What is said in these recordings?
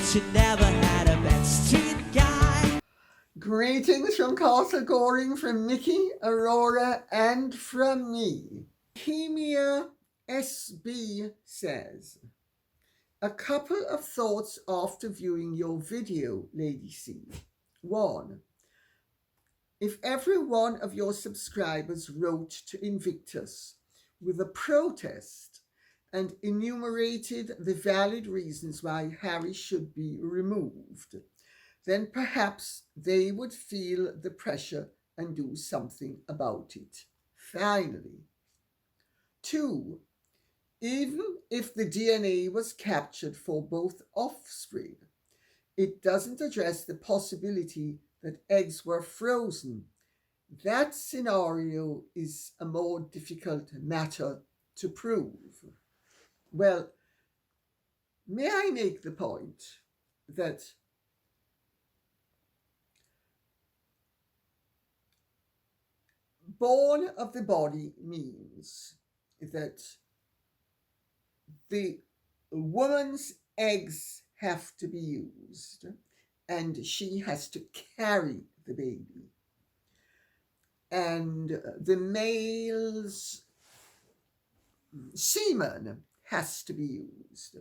she never had a backstreet guy. Greetings from Castle Goring, from Nikki, Aurora, and from me. Kemia SB says, a couple of thoughts after viewing your video, Lady C. 1. If every one of your subscribers wrote to Invictus with a protest and enumerated the valid reasons why Harry should be removed, then perhaps they would feel the pressure and do something about it. Finally, 2. Even if the DNA was captured for both offspring, it doesn't address the possibility that eggs were frozen. That scenario is a more difficult matter to prove. Well, may I make the point that born of the body means that the woman's eggs have to be used and she has to carry the baby. And the male's semen has to be used.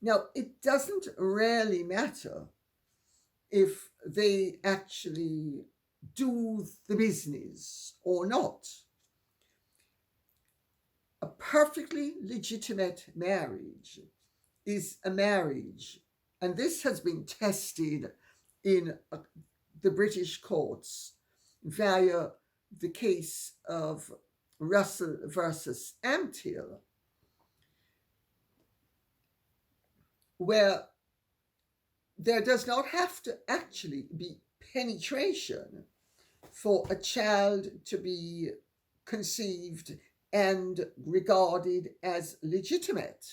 Now, it doesn't really matter if they actually do the business or not. A perfectly legitimate marriage is a marriage, and this has been tested in the British courts via the case of Russell versus Amtill, where there does not have to actually be penetration for a child to be conceived and regarded as legitimate.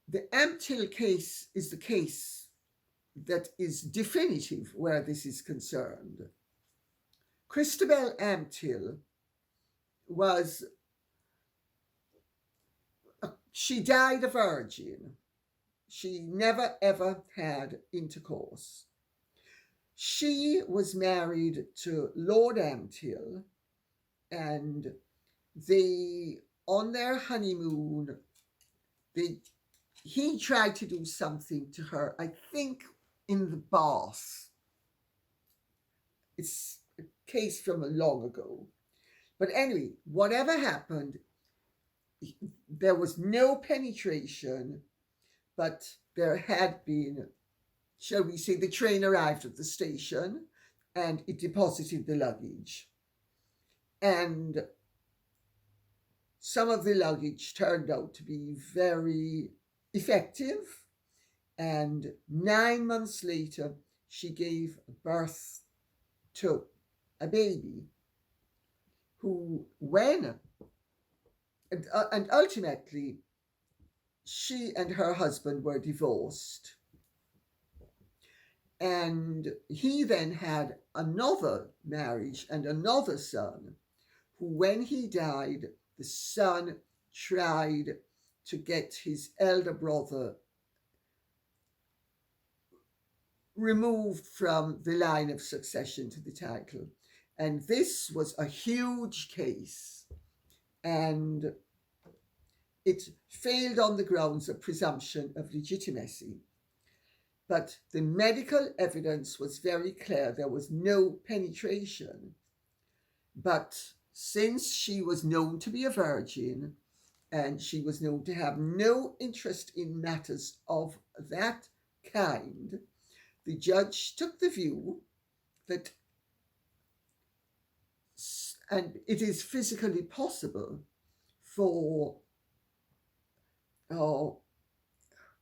The Amtill case is the case that is definitive where this is concerned. Christabel Amtill she died a virgin. She never ever had intercourse. She was married to Lord Amtill, and they, on their honeymoon, he tried to do something to her, I think in the bath. It's a case from long ago. But anyway, whatever happened, there was no penetration, but there had been, shall we say, the train arrived at the station and it deposited the luggage. And some of the luggage turned out to be very effective. And 9 months later, she gave birth to a baby who, and ultimately, she and her husband were divorced. And he then had another marriage and another son, who, when he died, the son tried to get his elder brother removed from the line of succession to the title. And this was a huge case, and it failed on the grounds of presumption of legitimacy. But the medical evidence was very clear. There was no penetration. But since she was known to be a virgin, and she was known to have no interest in matters of that kind, the judge took the view that, and it is physically possible for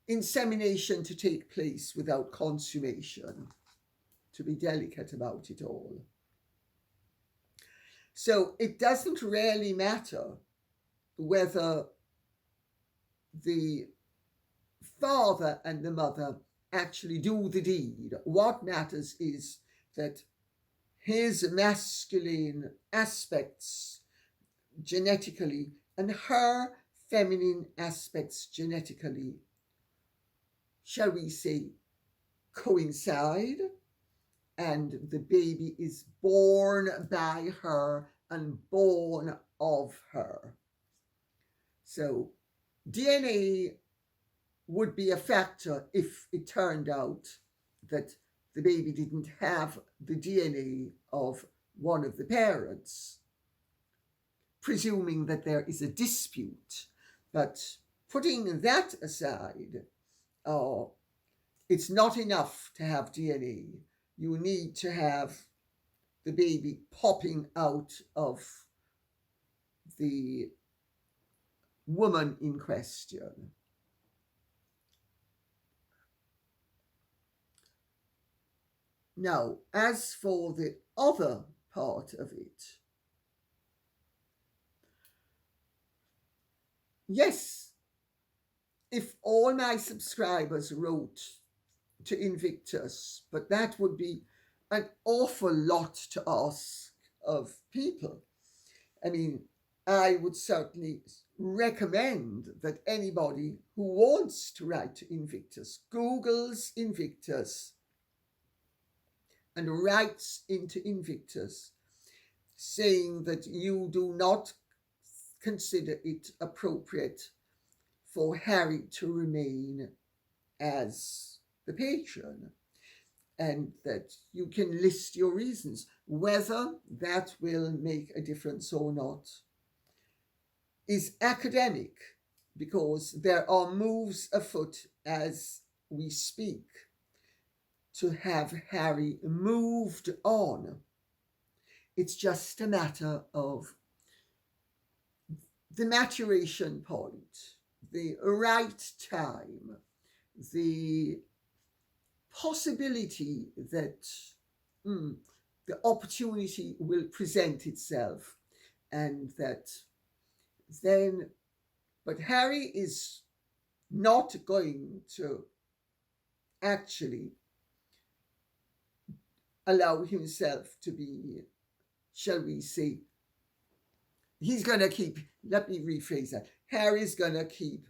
insemination to take place without consummation, to be delicate about it all. So it doesn't really matter whether the father and the mother actually do the deed. What matters is that his masculine aspects genetically and her feminine aspects genetically shall we say, coincide, and the baby is born by her and born of her. So DNA would be a factor if it turned out that the baby didn't have the DNA of one of the parents, presuming that there is a dispute. But putting that aside, it's not enough to have DNA. You need to have the baby popping out of the woman in question. Now, as for the other part of it, yes, if all my subscribers wrote to Invictus, but that would be an awful lot to ask of people. I mean, I would certainly recommend that anybody who wants to write to Invictus Googles Invictus and writes into Invictus saying that you do not consider it appropriate for Harry to remain as the patron, and that you can list your reasons. Whether that will make a difference or not is academic, because there are moves afoot as we speak to have Harry moved on. It's just a matter of the maturation point, the right time, the possibility that the opportunity will present itself, and that then, but Harry is not going to actually allow himself to be, shall we say, he's going to keep, let me rephrase that, Harry's going to keep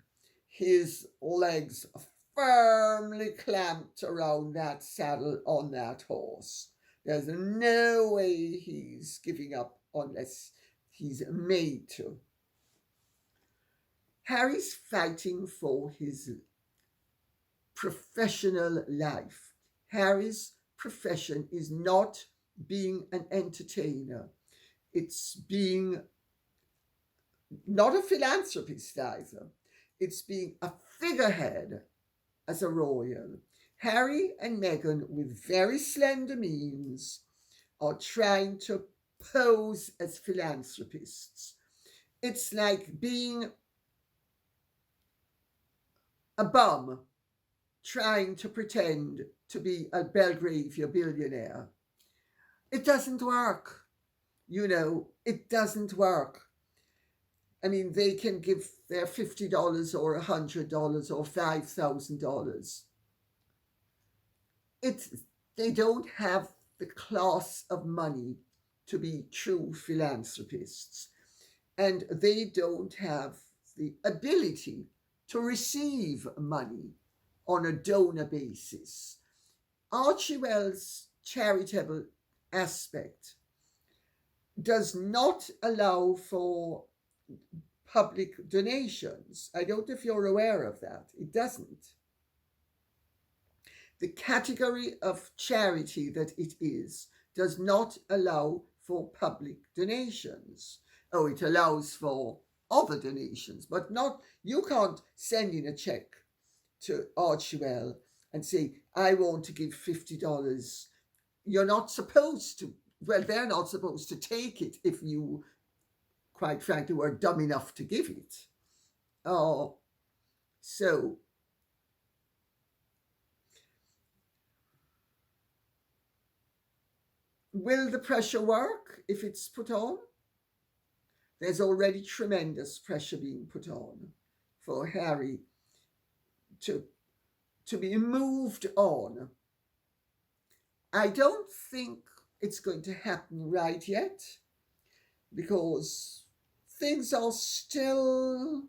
his legs firmly clamped around that saddle on that horse. There's no way he's giving up unless he's made to. Harry's fighting for his professional life. Harry's profession is not being an entertainer. It's being not a philanthropist either. It's being a figurehead as a royal. Harry and Meghan, with very slender means, are trying to pose as philanthropists. It's like being a bum trying to pretend to be a Belgravia billionaire. It doesn't work. It doesn't work. I mean, they can give their $50 or $100 or $5,000. They don't have the class of money to be true philanthropists, and they don't have the ability to receive money on a donor basis. Archewell's charitable aspect does not allow for public donations. I don't know if you're aware of that. It doesn't. The category of charity that it is does not allow for public donations. Oh, it allows for other donations, but not, you can't send in a check to Archewell and say, I want to give $50. You're not supposed to, well, they're not supposed to take it if you, quite frankly, were dumb enough to give it. So will the pressure work if it's put on? There's already tremendous pressure being put on for Harry to be moved on. I don't think it's going to happen right yet, because things are still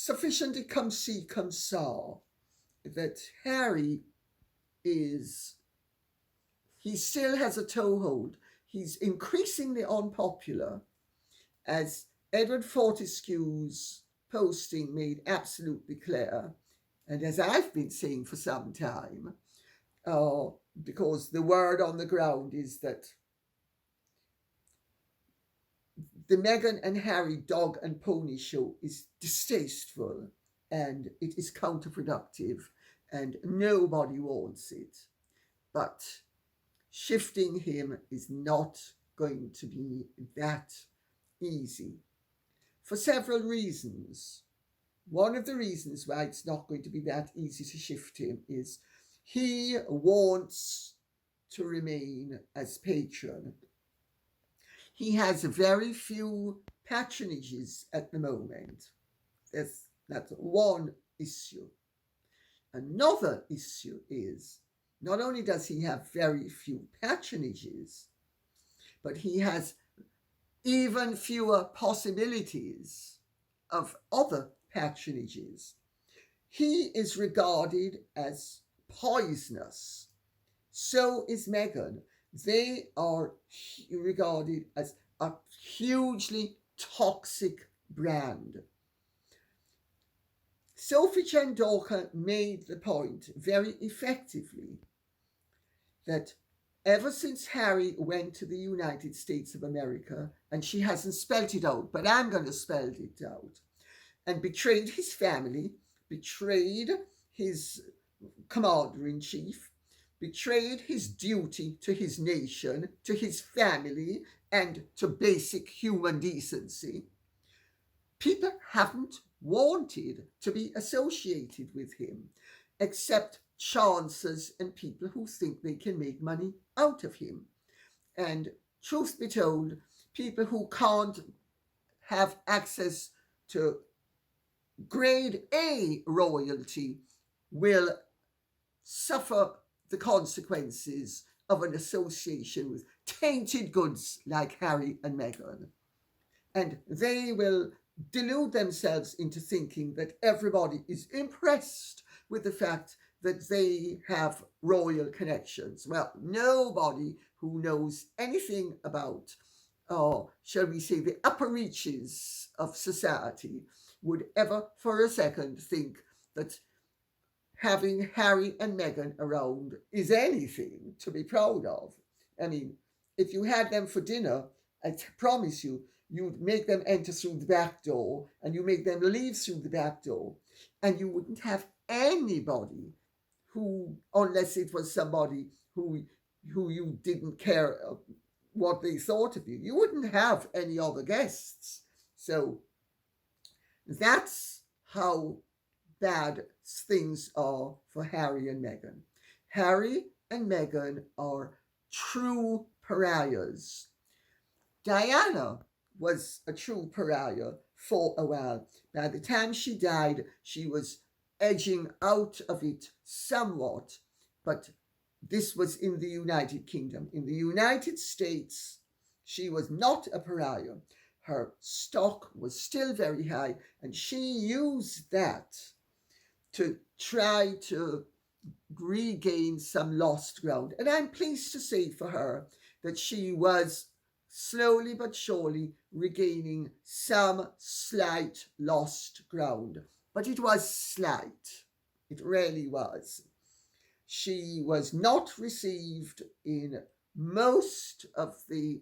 sufficiently come see, come saw that Harry he still has a toehold. He's increasingly unpopular, as Edward Fortescue's posting made absolutely clear, and as I've been saying for some time, because the word on the ground is that the Meghan and Harry dog and pony show is distasteful and it is counterproductive and nobody wants it. But shifting him is not going to be that easy for several reasons. One of the reasons why it's not going to be that easy to shift him is he wants to remain as patron. He has very few patronages at the moment. That's one issue. Another issue is not only does he have very few patronages, but he has even fewer possibilities of other patronages. He is regarded as poisonous. So is Meghan. They are regarded as a hugely toxic brand. Sophie Chandorka made the point very effectively that ever since Harry went to the United States of America, and she hasn't spelt it out, but I'm going to spell it out, and betrayed his family, betrayed his commander-in-chief, betrayed his duty to his nation, to his family, and to basic human decency, people haven't wanted to be associated with him, except chancers and people who think they can make money out of him. And truth be told, people who can't have access to grade A royalty will suffer the consequences of an association with tainted goods like Harry and Meghan. And they will delude themselves into thinking that everybody is impressed with the fact that they have royal connections. Well, nobody who knows anything about, shall we say, the upper reaches of society would ever for a second think that having Harry and Meghan around is anything to be proud of. I mean, if you had them for dinner, I promise you, you'd make them enter through the back door and you make them leave through the back door, and you wouldn't have anybody who, unless it was somebody who you didn't care what they thought of you, you wouldn't have any other guests. So that's how bad things are for Harry and Meghan. Harry and Meghan are true pariahs. Diana was a true pariah for a while. By the time she died, she was edging out of it somewhat, but this was in the United Kingdom. In the United States, she was not a pariah. Her stock was still very high, and she used that to try to regain some lost ground. And I'm pleased to say for her that she was slowly but surely regaining some slight lost ground. But it was slight. It really was. She was not received in most of the,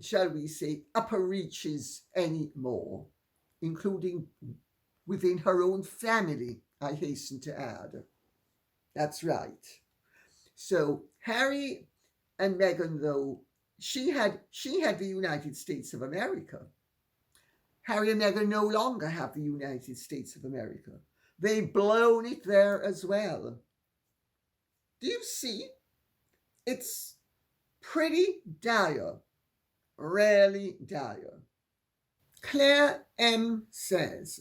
shall we say, upper reaches anymore, including within her own family, I hasten to add. That's right. So Harry and Meghan, though, she had the United States of America. Harry and Meghan no longer have the United States of America. They've blown it there as well. Do you see? It's pretty dire, really dire. Claire M. says,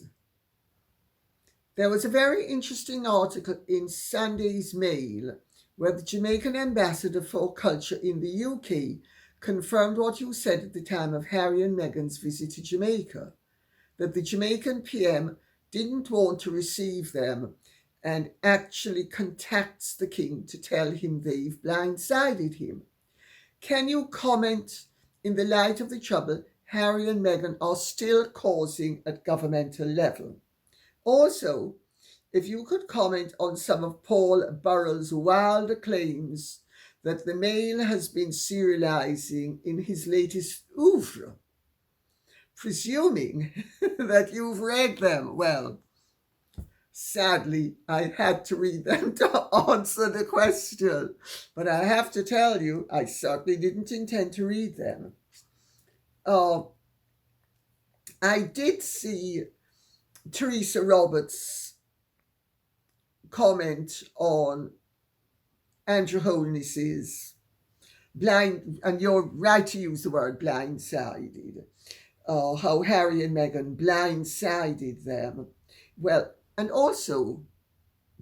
there was a very interesting article in Sunday's Mail where the Jamaican ambassador for culture in the UK confirmed what you said at the time of Harry and Meghan's visit to Jamaica, that the Jamaican PM didn't want to receive them and actually contacts the king to tell him they've blindsided him. Can you comment, in the light of the trouble Harry and Meghan are still causing at governmental level? Also, if you could comment on some of Paul Burrell's wilder claims that the Mail has been serializing in his latest oeuvre, presuming that you've read them. Well, sadly, I had to read them to answer the question, but I have to tell you, I certainly didn't intend to read them. I did see Teresa Roberts' comment on Andrew Holness's blind, and you're right to use the word blindsided, how Harry and Meghan blindsided them. Well, and also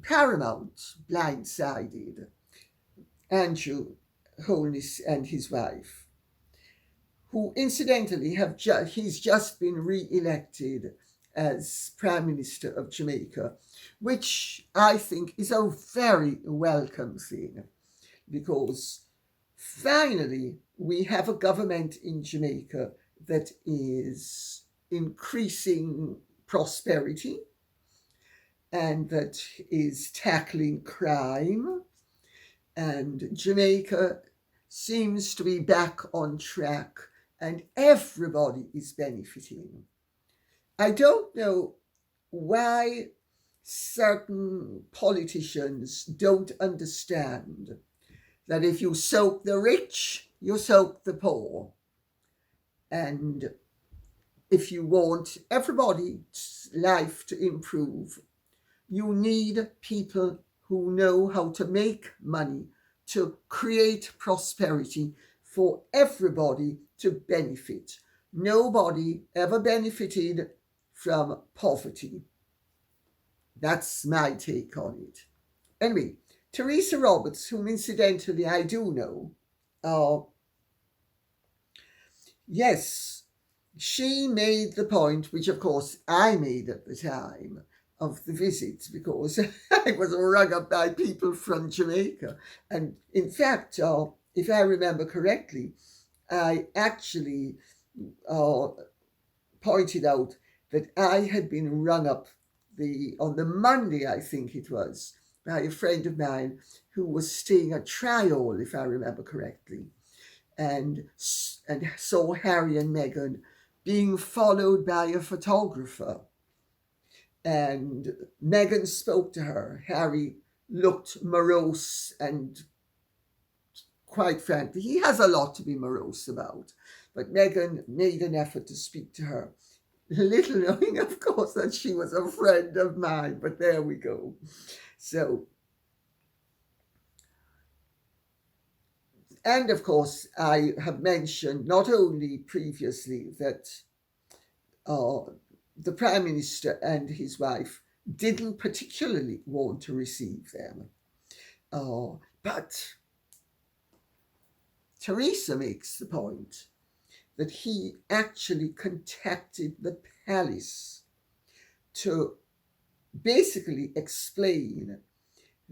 Paramount blindsided Andrew Holness and his wife, who incidentally he's just been re-elected as Prime Minister of Jamaica, which I think is a very welcome thing, because finally we have a government in Jamaica that is increasing prosperity and that is tackling crime, and Jamaica seems to be back on track and everybody is benefiting. I don't know why certain politicians don't understand that if you soak the rich, you soak the poor. And if you want everybody's life to improve, you need people who know how to make money, to create prosperity for everybody to benefit. Nobody ever benefited from poverty. That's my take on it. Anyway, Teresa Roberts, whom incidentally I do know, yes, she made the point, which of course I made at the time of the visit, because I was rung up by people from Jamaica. And in fact, if I remember correctly, I actually pointed out that I had been rung up on the Monday, I think it was, by a friend of mine who was staying at Trial, if I remember correctly, and saw Harry and Meghan being followed by a photographer. And Meghan spoke to her. Harry looked morose, and quite frankly, he has a lot to be morose about. But Meghan made an effort to speak to her, little knowing, of course, that she was a friend of mine. But there we go. So, and of course, I have mentioned not only previously that the Prime Minister and his wife didn't particularly want to receive them, but Teresa makes the point that he actually contacted the palace to basically explain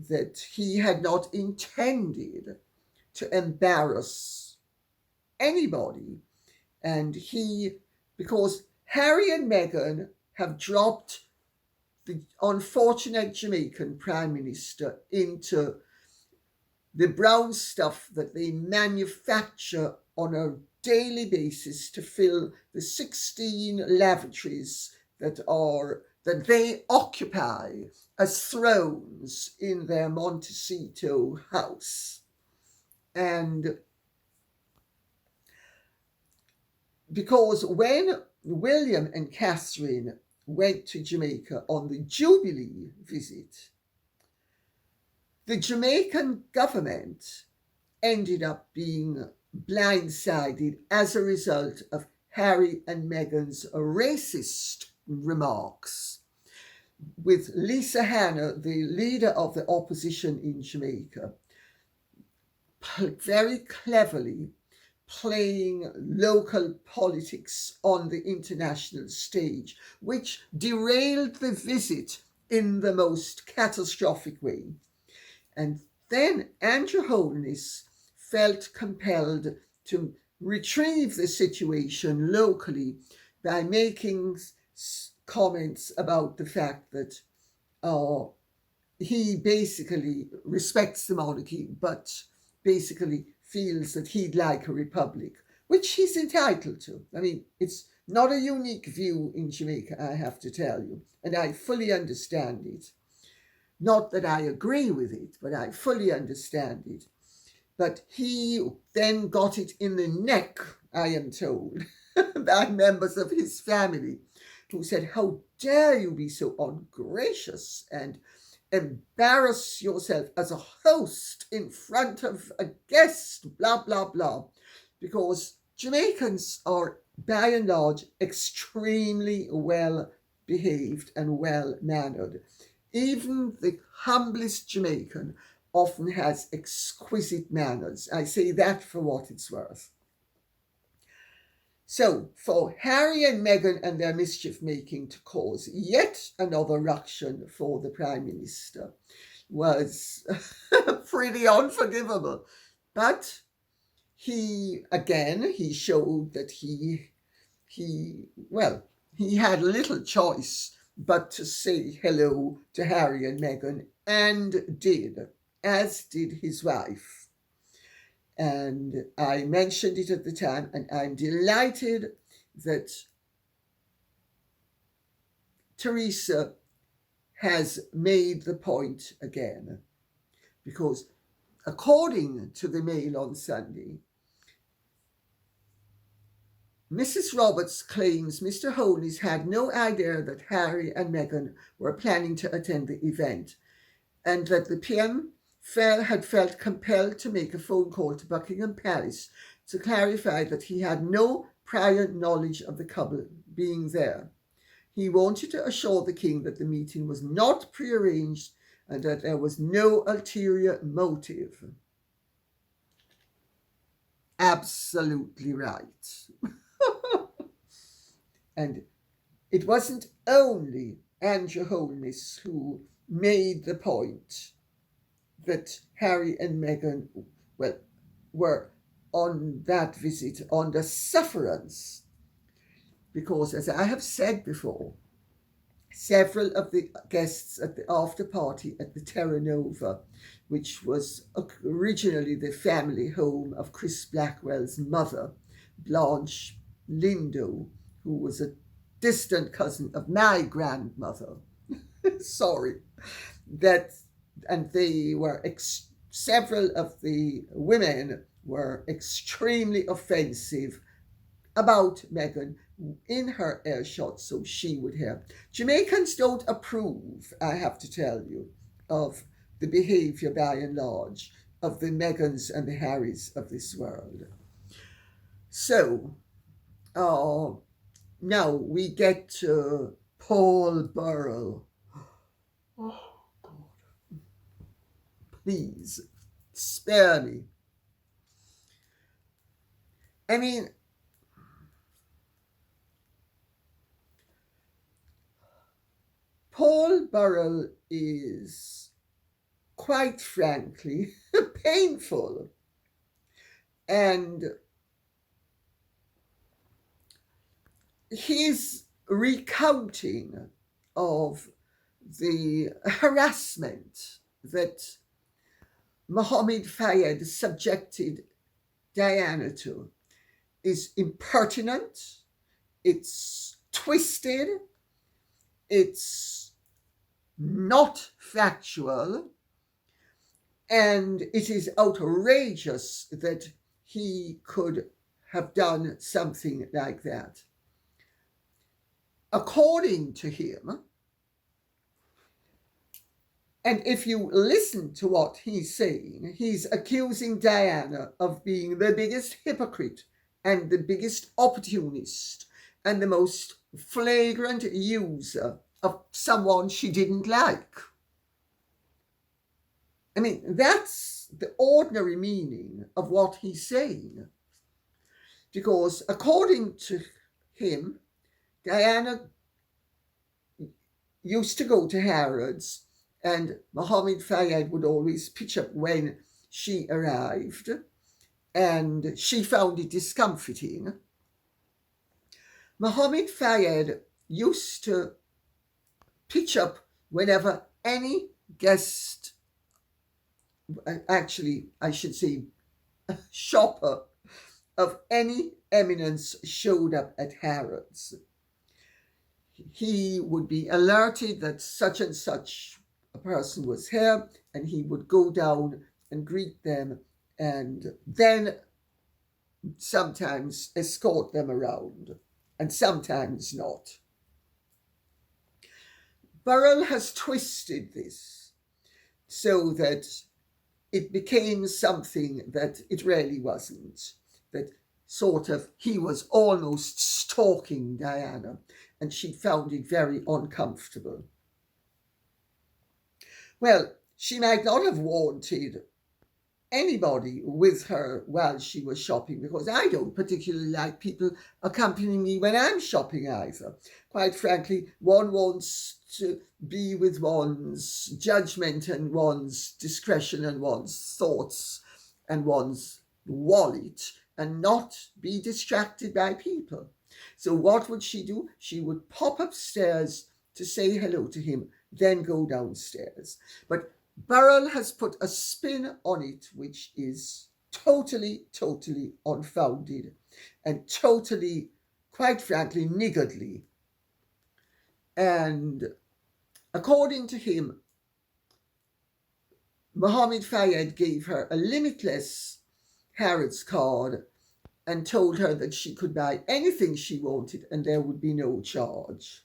that he had not intended to embarrass anybody, and because Harry and Meghan have dropped the unfortunate Jamaican Prime Minister into the brown stuff that they manufacture on a daily basis to fill the 16 lavatories that they occupy as thrones in their Montecito house. And because when William and Catherine went to Jamaica on the Jubilee visit, the Jamaican government ended up being blindsided as a result of Harry and Meghan's racist remarks, with Lisa Hanna, the leader of the opposition in Jamaica, very cleverly playing local politics on the international stage, which derailed the visit in the most catastrophic way. And then Andrew Holness felt compelled to retrieve the situation locally by making comments about the fact that he basically respects the monarchy, but basically feels that he'd like a republic, which he's entitled to. I mean, it's not a unique view in Jamaica, I have to tell you, and I fully understand it. Not that I agree with it, but I fully understand it. But he then got it in the neck, I am told, by members of his family who said, "How dare you be so ungracious and embarrass yourself as a host in front of a guest, blah, blah, blah." Because Jamaicans are, by and large, extremely well behaved and well mannered. Even the humblest Jamaican often has exquisite manners. I say that for what it's worth. So, for Harry and Meghan and their mischief making to cause yet another ruction for the Prime Minister was pretty unforgivable. But he showed that he had little choice but to say hello to Harry and Meghan, and did, as did his wife. And I mentioned it at the time, and I'm delighted that Teresa has made the point again, because according to the Mail on Sunday, Mrs. Roberts claims Mr. Holness had no idea that Harry and Meghan were planning to attend the event, and that the PM had felt compelled to make a phone call to Buckingham Palace to clarify that he had no prior knowledge of the couple being there. He wanted to assure the king that the meeting was not prearranged and that there was no ulterior motive. Absolutely right. And it wasn't only Andrew Holness who made the point that Harry and Meghan were on that visit under sufferance, because, as I have said before, several of the guests at the after party at the Terra Nova, which was originally the family home of Chris Blackwell's mother, Blanche Lindo, who was a distant cousin of my grandmother. Sorry. And they were, several of the women were extremely offensive about Meghan in her earshot, so she would hear. Jamaicans don't approve, I have to tell you, of the behavior by and large of the Meghans and the Harrys of this world. So, now we get to Paul Burrell. Oh, God. Please, spare me. I mean, Paul Burrell is, quite frankly, painful. And his recounting of the harassment that Mohammed Fayed subjected Diana to is impertinent, it's twisted, it's not factual, and it is outrageous that he could have done something like that. According to him, and if you listen to what he's saying, he's accusing Diana of being the biggest hypocrite and the biggest opportunist and the most flagrant user of someone she didn't like. I mean, that's the ordinary meaning of what he's saying. because according to him, Diana used to go to Harrods, and Mohammed Fayed would always pitch up when she arrived, and she found it discomforting. Mohammed Fayed used to pitch up whenever any guest, actually, I should say, shopper of any eminence showed up at Harrods. He would be alerted that such and such a person was here, and he would go down and greet them, and then sometimes escort them around, and sometimes not. Burrell has twisted this so that it became something that it really wasn't, that sort of he was almost stalking Diana, and she found it very uncomfortable. Well, she might not have wanted anybody with her while she was shopping, because I don't particularly like people accompanying me when I'm shopping either. Quite frankly, one wants to be with one's judgment and one's discretion and one's thoughts and one's wallet, and not be distracted by people. So what would she do? She would pop upstairs to say hello to him, then go downstairs. But Burrell has put a spin on it which is totally unfounded and totally, quite frankly, niggardly. And according to him, Mohammed Fayed gave her a limitless Harrods card and told her that she could buy anything she wanted and there would be no charge.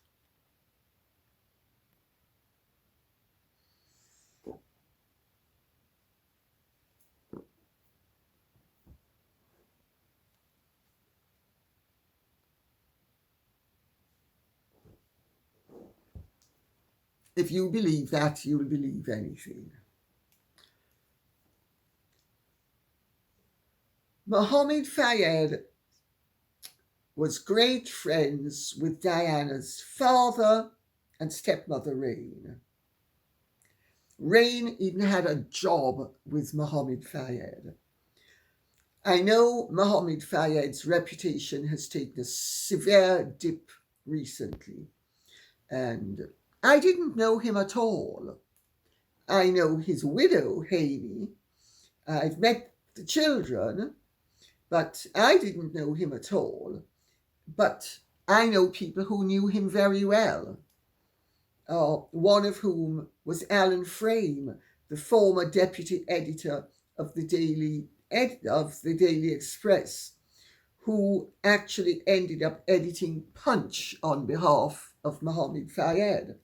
If you believe that, you'll believe anything. Mohammed Fayed was great friends with Diana's father and stepmother Rain. Rain even had a job with Mohammed Fayed. I know Mohammed Fayed's reputation has taken a severe dip recently, and I didn't know him at all. I know his widow, Hayley. I've met the children, but I didn't know him at all. But I know people who knew him very well, one of whom was Alan Frame, the former deputy editor of the Daily Express, who actually ended up editing Punch on behalf of Mohammed Fayed.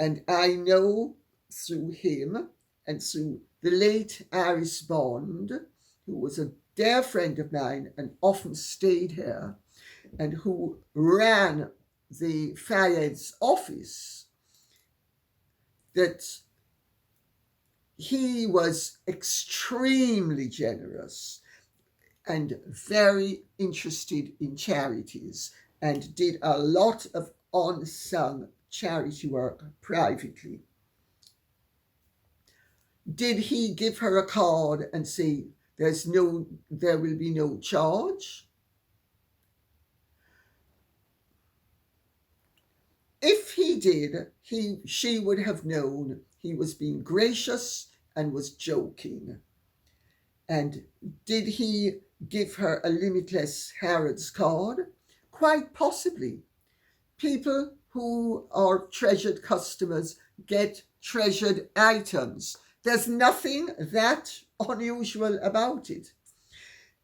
And I know through him and through the late Iris Bond, who was a dear friend of mine and often stayed here, and who ran the Fayed's office, that he was extremely generous and very interested in charities and did a lot of unsung charity work privately. Did he give her a card and say there will be no charge? If he did, she would have known he was being gracious and was joking. And did he give her a limitless Harrods card? Quite possibly. People who are treasured customers get treasured items. There's nothing that unusual about it.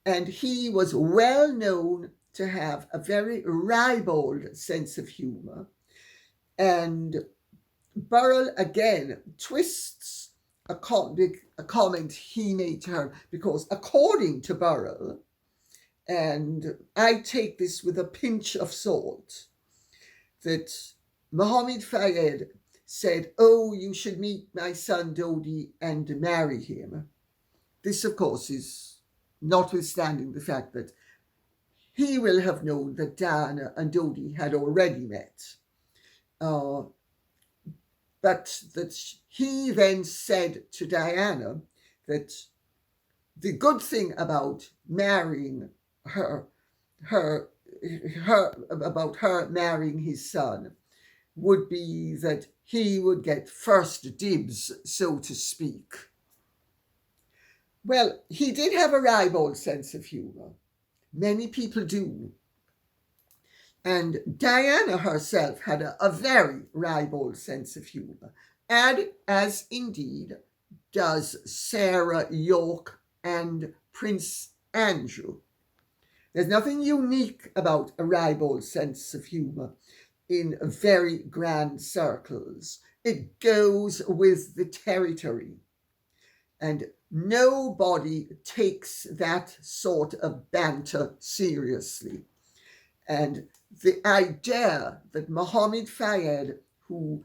And he was well known to have a very ribald sense of humour. And Burrell again twists a comment he made to her, because according to Burrell, and I take this with a pinch of salt, that Mohammed Fayed said, "Oh, you should meet my son Dodi and marry him." This, of course, is notwithstanding the fact that he will have known that Diana and Dodi had already met. But that he then said to Diana that the good thing about marrying about her marrying his son would be that he would get first dibs, so to speak. Well, he did have a ribald sense of humour. Many people do. And Diana herself had a very ribald sense of humour, and as indeed does Sarah York and Prince Andrew. There's nothing unique about a ribald sense of humour in very grand circles. It goes with the territory. And nobody takes that sort of banter seriously. And the idea that Mohammed Fayed, who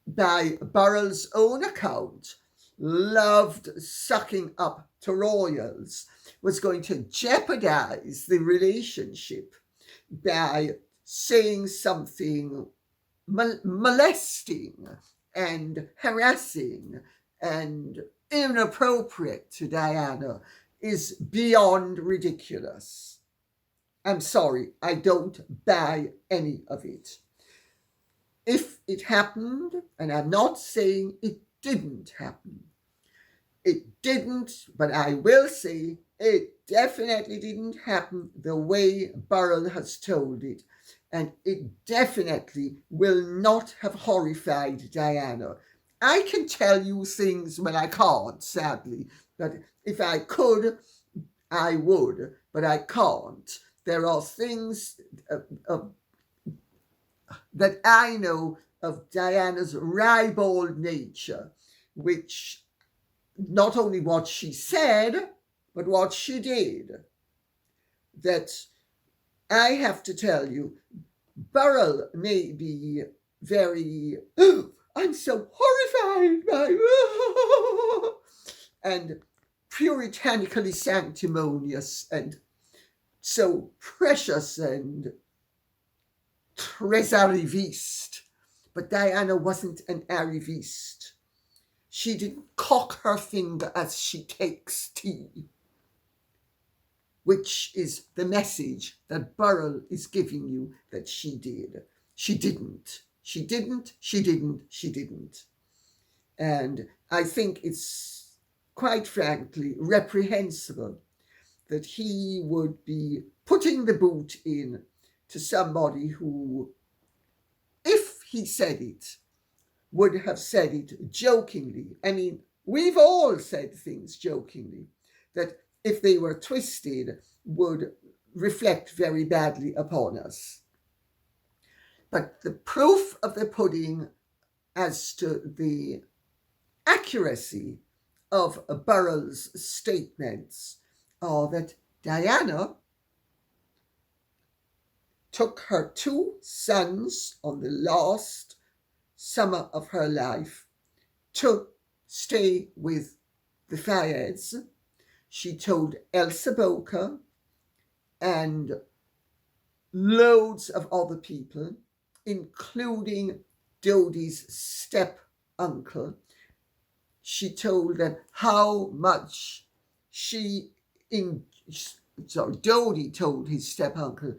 by Burrell's own account loved sucking up to royals, was going to jeopardize the relationship by saying something molesting and harassing and inappropriate to Diana is beyond ridiculous. I'm sorry, I don't buy any of it. If it happened, and I'm not saying it didn't happen, it didn't, but I will say it definitely didn't happen the way Burrell has told it. And it definitely will not have horrified Diana. I can tell you things when I can't, sadly. But if I could, I would. But I can't. There are things that I know of Diana's ribald nature, which not only what she said, but what she did, that I have to tell you, Burrell may be very, oh, I'm so horrified by, and puritanically sanctimonious and so precious and trésarriviste. But Diana wasn't an arriviste. She didn't cock her finger as she takes tea, which is the message that Burrell is giving you that she did. She didn't. She didn't. She didn't. She didn't. And I think it's quite frankly reprehensible that he would be putting the boot in to somebody who, if he said it, would have said it jokingly. I mean, we've all said things jokingly that, if they were twisted, would reflect very badly upon us. But the proof of the pudding as to the accuracy of Burrell's statements are that Diana took her two sons on the last summer of her life to stay with the Fayeds. She told Elsa Boca and loads of other people, including Dodi's step-uncle. She told them how much Dodi told his step-uncle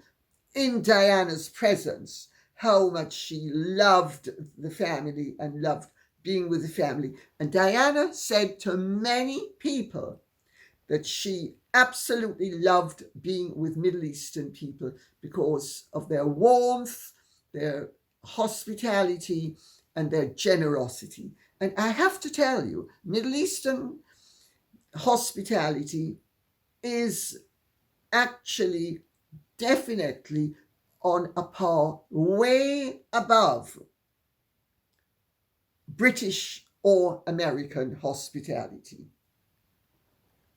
in Diana's presence how much she loved the family and loved being with the family. And Diana said to many people that she absolutely loved being with Middle Eastern people because of their warmth, their hospitality, and their generosity. And I have to tell you, Middle Eastern hospitality is actually definitely on a par way above British or American hospitality.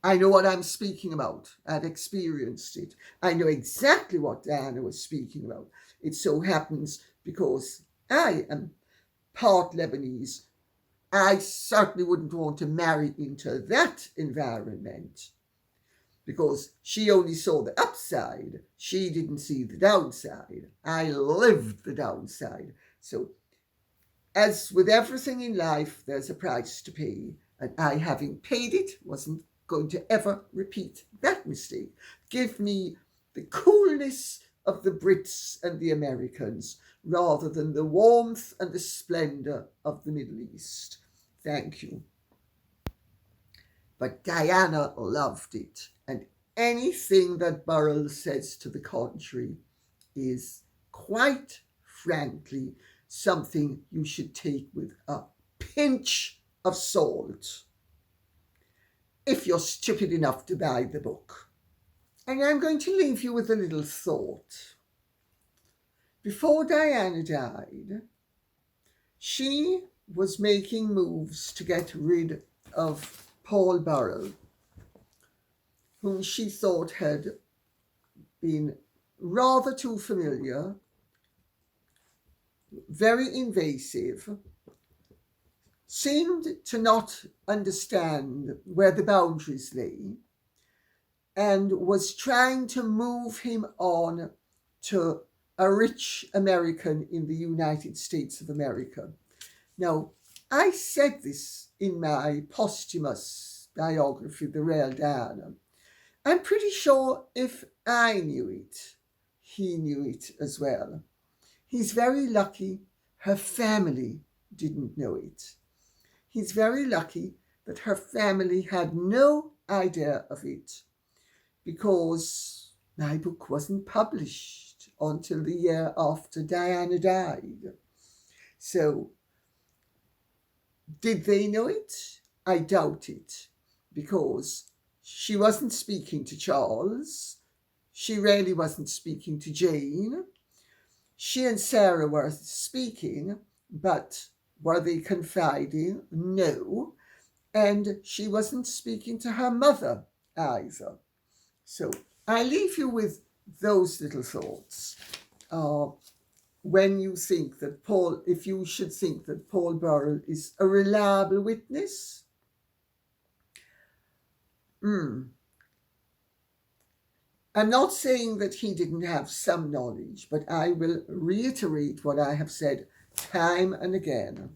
I know what I'm speaking about. I've experienced it. I know exactly what Diana was speaking about. It so happens because I am part Lebanese. I certainly wouldn't want to marry into that environment, because she only saw the upside. She didn't see the downside. I lived the downside. So, as with everything in life, there's a price to pay. And I, having paid it, wasn't going to ever repeat that mistake. Give me the coolness of the Brits and the Americans rather than the warmth and the splendor of the Middle East. Thank you. But Diana loved it, and anything that Burrell says to the contrary is, quite frankly, something you should take with a pinch of salt if you're stupid enough to buy the book. And I'm going to leave you with a little thought. Before Diana died, she was making moves to get rid of Paul Burrell, whom she thought had been rather too familiar, very invasive, seemed to not understand where the boundaries lay, and was trying to move him on to a rich American in the United States of America. Now, I said this in my posthumous biography, The Real Diana. I'm pretty sure if I knew it, he knew it as well. He's very lucky her family didn't know it. He's very lucky that her family had no idea of it, because my book wasn't published until the year after Diana died. So, did they know it? I doubt it, because she wasn't speaking to Charles. She really wasn't speaking to Jane. She and Sarah were speaking, but were they confiding? No. And she wasn't speaking to her mother either. So I leave you with those little thoughts. When you think that if you should think that Paul Burrell is a reliable witness, I'm not saying that he didn't have some knowledge, but I will reiterate what I have said time and again.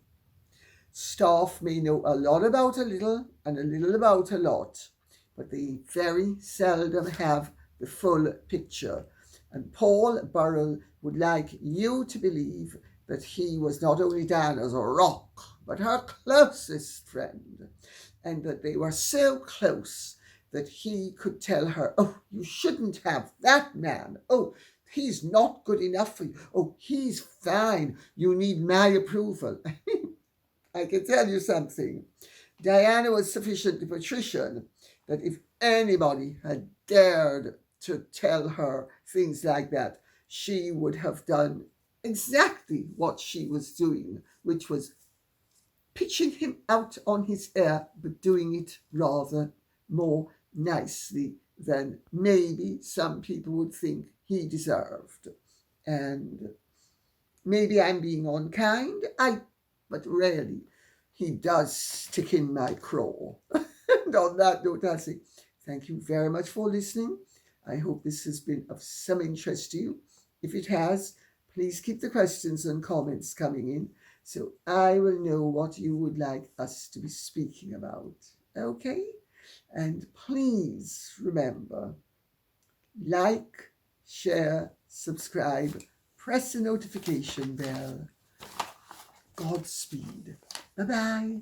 Staff may know a lot about a little and a little about a lot, but they very seldom have the full picture. And Paul Burrell would like you to believe that he was not only Diana's rock, but her closest friend, and that they were so close that he could tell her, oh, you shouldn't have that man. Oh, he's not good enough for you. Oh, he's fine. You need my approval. I can tell you something. Diana was sufficiently patrician that if anybody had dared to tell her things like that, she would have done exactly what she was doing, which was pitching him out on his ear, but doing it rather more nicely than maybe some people would think he deserved. And maybe I'm being unkind, but really, he does stick in my craw. And on that note, I'll say thank you very much for listening. I hope this has been of some interest to you. If it has, please keep the questions and comments coming in so I will know what you would like us to be speaking about. Okay? And please remember, like, share, subscribe, press the notification bell. Godspeed. Bye-bye.